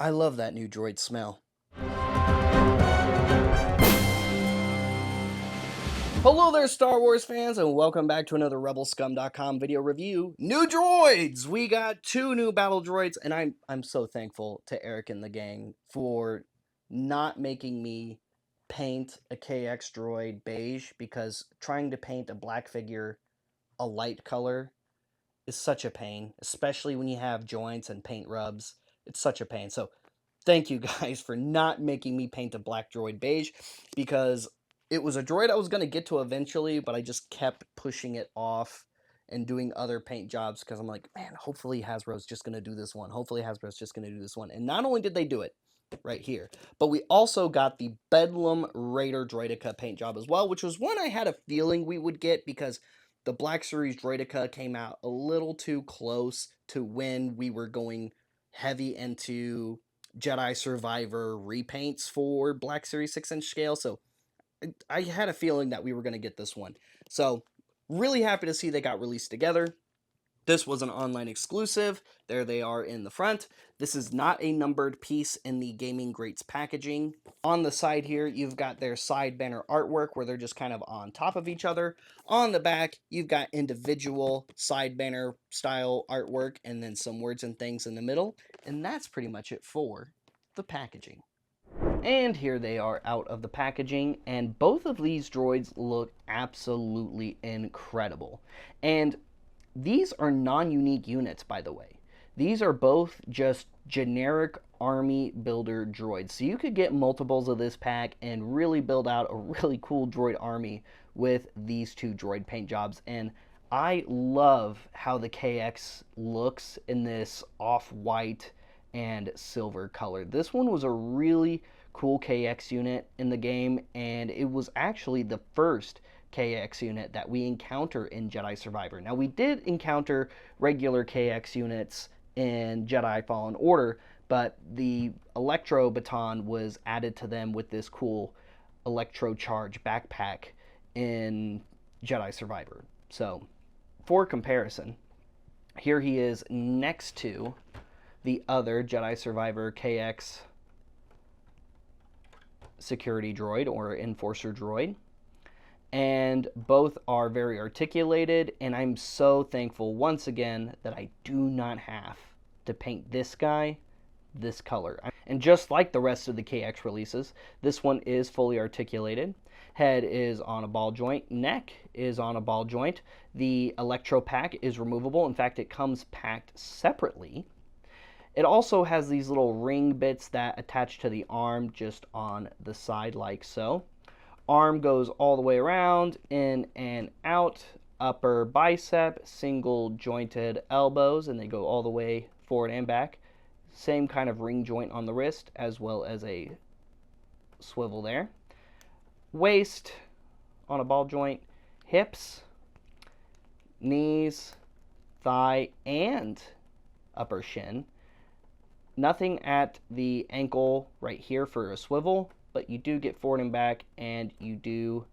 I love that new droid smell. Hello there, Star Wars fans, and welcome back to another RebelScum.com video review. New droids! We got 2 new battle droids, and I'm so thankful to Eric and the gang for not making me paint a KX droid beige, because trying to paint a black figure a light color is such a pain, especially when you have joints and paint rubs. It's such a pain. So thank you guys for not making me paint a black droid beige, because it was a droid I was going to get to eventually, but I just kept pushing it off and doing other paint jobs because I'm like, man, hopefully Hasbro's just going to do this one. Hopefully Hasbro's just going to do this one. And not only did they do it right here, but we also got the Bedum Raider Droideka paint job as well, which was one I had a feeling we would get because the Black Series Droideka came out a little too close to when we were going heavy into Jedi Survivor repaints for Black Series 6-inch scale, so I had a feeling that we were going to get this one. So, really happy to see they got released together. This was an online exclusive. There they are in the front. This is not a numbered piece in the Gaming Greats packaging. On the side here, you've got their side banner artwork where they're just kind of on top of each other. On the back, you've got individual side banner style artwork and then some words and things in the middle. And that's pretty much it for the packaging. And here they are out of the packaging, and both of these droids look absolutely incredible. And these are non-unique units, by the way. These are both just generic army builder droids. So you could get multiples of this pack and really build out a really cool droid army with these 2 droid paint jobs. And I love how the KX looks in this off-white and silver color. This one was a really cool KX unit in the game, and it was actually the first KX unit that we encounter in Jedi Survivor. Now, we did encounter regular KX units in Jedi Fallen Order, but the Electro Baton was added to them with this cool Electro Charge backpack in Jedi Survivor. So, for comparison, here he is next to the other Jedi Survivor KX security droid or enforcer droid, and both are very articulated, and I'm so thankful once again that I do not have to paint this guy this color. And just like the rest of the KX releases, this one is fully articulated. Head is on a ball joint, neck is on a ball joint. The electro pack is removable. In fact, it comes packed separately. It also has these little ring bits that attach to the arm just on the side like so. Arm goes all the way around, in and out. Upper bicep, single jointed elbows, and they go all the way forward and back. Same kind of ring joint on the wrist, as well as a swivel there. Waist on a ball joint. Hips, knees, thigh, and upper shin. Nothing at the ankle right here for a swivel, but you do get forward and back, and you do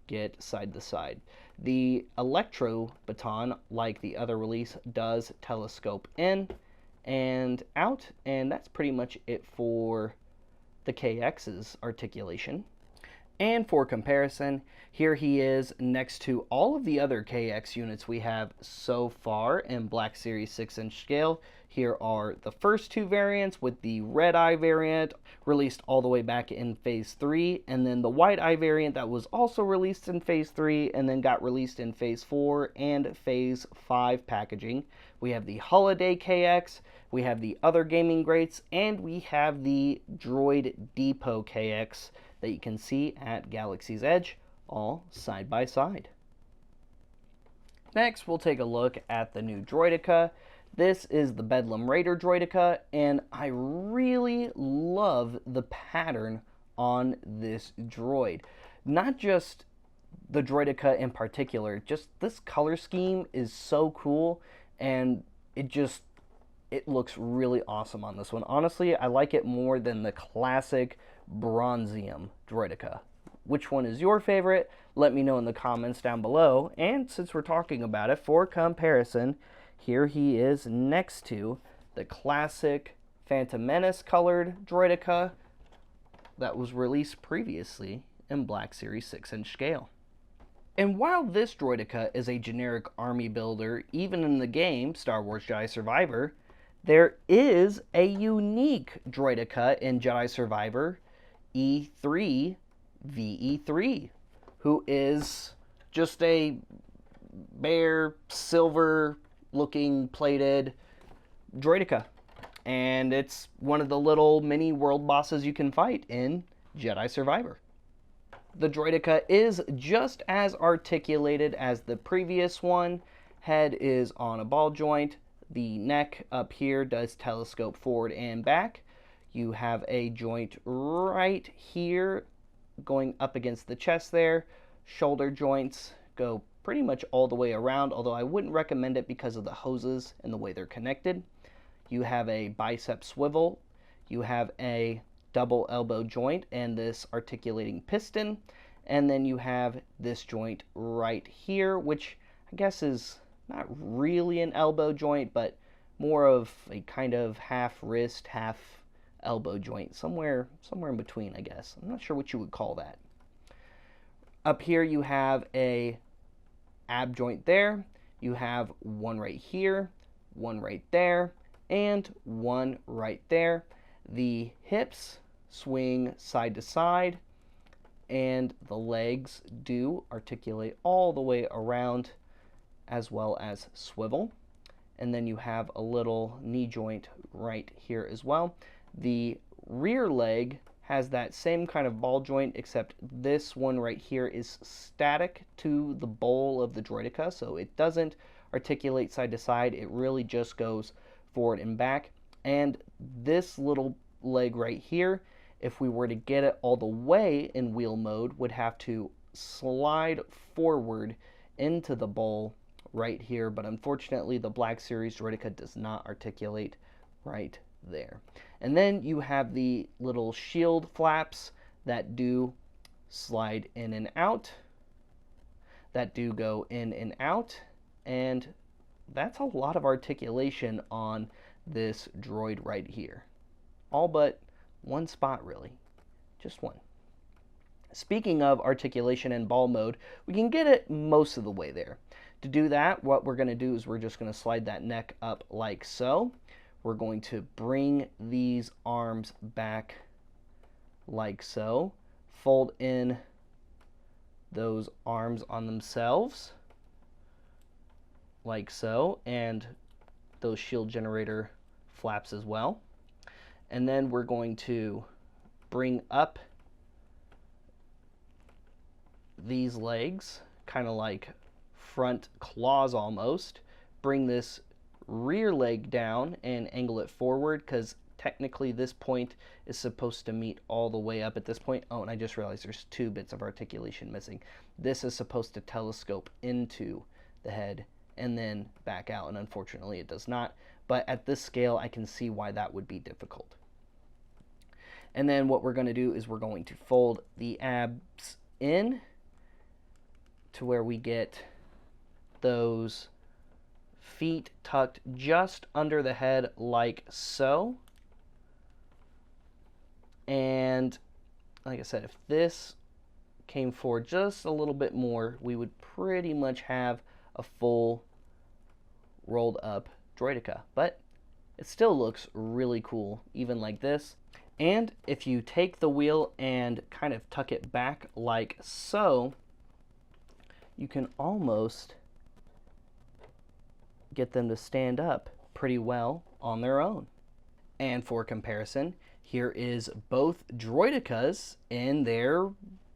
get side to side. The Electro Baton, like the other release, does telescope in and out, and that's pretty much it for the KX's articulation. And for comparison, here he is next to all of the other KX units we have so far in Black Series 6-inch scale. Here are the first 2 variants, with the red eye variant released all the way back in Phase 3, and then the white eye variant that was also released in Phase 3 and then got released in Phase 4 and Phase 5 packaging. We have the Holiday KX, we have the other Gaming Greats, and we have the Droid Depot KX that you can see at Galaxy's Edge, all side by side. Next, we'll take a look at the new Droideka. This is the Bedum Raider Droideka, and I really love the pattern on this droid. Not just the Droideka in particular, just this color scheme is so cool, and it looks really awesome on this one. Honestly, I like it more than the classic Bronzium Droideka. Which one is your favorite? Let me know in the comments down below. And since we're talking about it, for comparison, here he is next to the classic Phantom Menace colored Droideka that was released previously in Black Series 6-inch scale. And while this Droideka is a generic army builder, even in the game Star Wars Jedi Survivor, there is a unique Droideka in Jedi Survivor, E3 VE3, who is just a bare, silver-looking plated Droideka. And it's one of the little mini world bosses you can fight in Jedi Survivor. The Droideka is just as articulated as the previous one. Head is on a ball joint. The neck up here does telescope forward and back. You have a joint right here going up against the chest there. Shoulder joints go pretty much all the way around, although I wouldn't recommend it because of the hoses and the way they're connected. You have a bicep swivel. You have a double elbow joint and this articulating piston. And then you have this joint right here, which I guess is not really an elbow joint, but more of a kind of half wrist, half elbow joint, somewhere in between, I guess. I'm not sure what you would call that. Up here you have a ab joint there. You have one right here, one right there, and one right there. The hips swing side to side, and the legs do articulate all the way around, as well as swivel. And then you have a little knee joint right here as well. The rear leg has that same kind of ball joint, except this one right here is static to the bowl of the Droideka, so it doesn't articulate side to side. It really just goes forward and back. And this little leg right here, if we were to get it all the way in wheel mode, would have to slide forward into the bowl right here, but unfortunately the Black Series Droideka does not articulate right there. And then you have the little shield flaps that do slide in and out, that do go in and out, and that's a lot of articulation on this droid right here. All but one spot, really. Just one. Speaking of articulation and ball mode, we can get it most of the way there. To do that, what we're going to do is we're just going to slide that neck up like so. We're going to bring these arms back like so. Fold in those arms on themselves like so, and those shield generator flaps as well. And then we're going to bring up these legs, kind of like front claws almost. Bring this rear leg down and angle it forward, because technically this point is supposed to meet all the way up at this point. Oh, and I just realized there's two bits of articulation missing. This is supposed to telescope into the head and then back out, and unfortunately it does not. But at this scale, I can see why that would be difficult. And then what we're going to do is we're going to fold the abs in to where we get those feet tucked just under the head like so. And like I said, if this came forward just a little bit more, we would pretty much have a full rolled up Droideka. But it still looks really cool, even like this. And if you take the wheel and kind of tuck it back like so, you can almost get them to stand up pretty well on their own. And for comparison, here is both Droidekas in their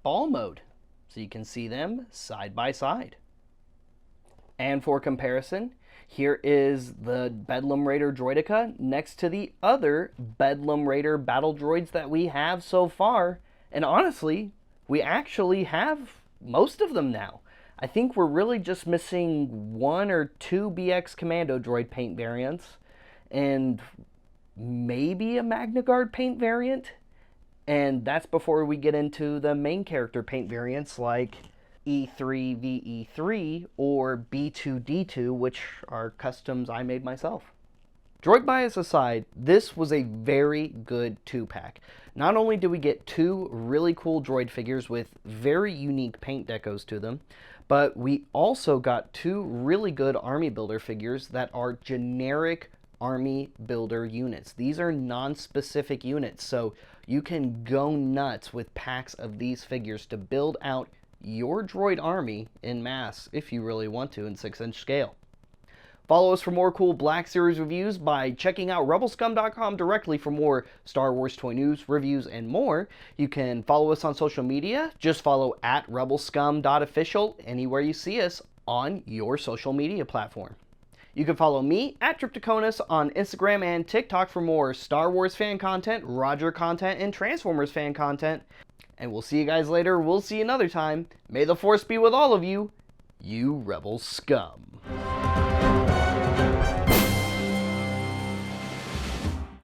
ball mode, so you can see them side by side. And for comparison, here is the Bedum Raider Droideka next to the other Bedum Raider battle droids that we have so far. And honestly, we actually have most of them now. I think we're really just missing one or two BX Commando droid paint variants and maybe a Magna Guard paint variant. And that's before we get into the main character paint variants like E3 VE3 or B2D2, which are customs I made myself. Droid bias aside, this was a very good 2-pack. Not only did we get 2 really cool droid figures with very unique paint decos to them, but we also got 2 really good army builder figures that are generic army builder units. These are non-specific units, so you can go nuts with packs of these figures to build out your droid army in mass if you really want to in 6-inch scale. Follow us for more cool Black Series reviews by checking out rebelscum.com directly for more Star Wars toy news, reviews, and more. You can follow us on social media. Just follow at rebelscum.official anywhere you see us on your social media platform. You can follow me at Triptychonus on Instagram and TikTok for more Star Wars fan content, Roger content, and Transformers fan content. And we'll see you guys later. We'll see you another time. May the Force be with all of you, you Rebel Scum.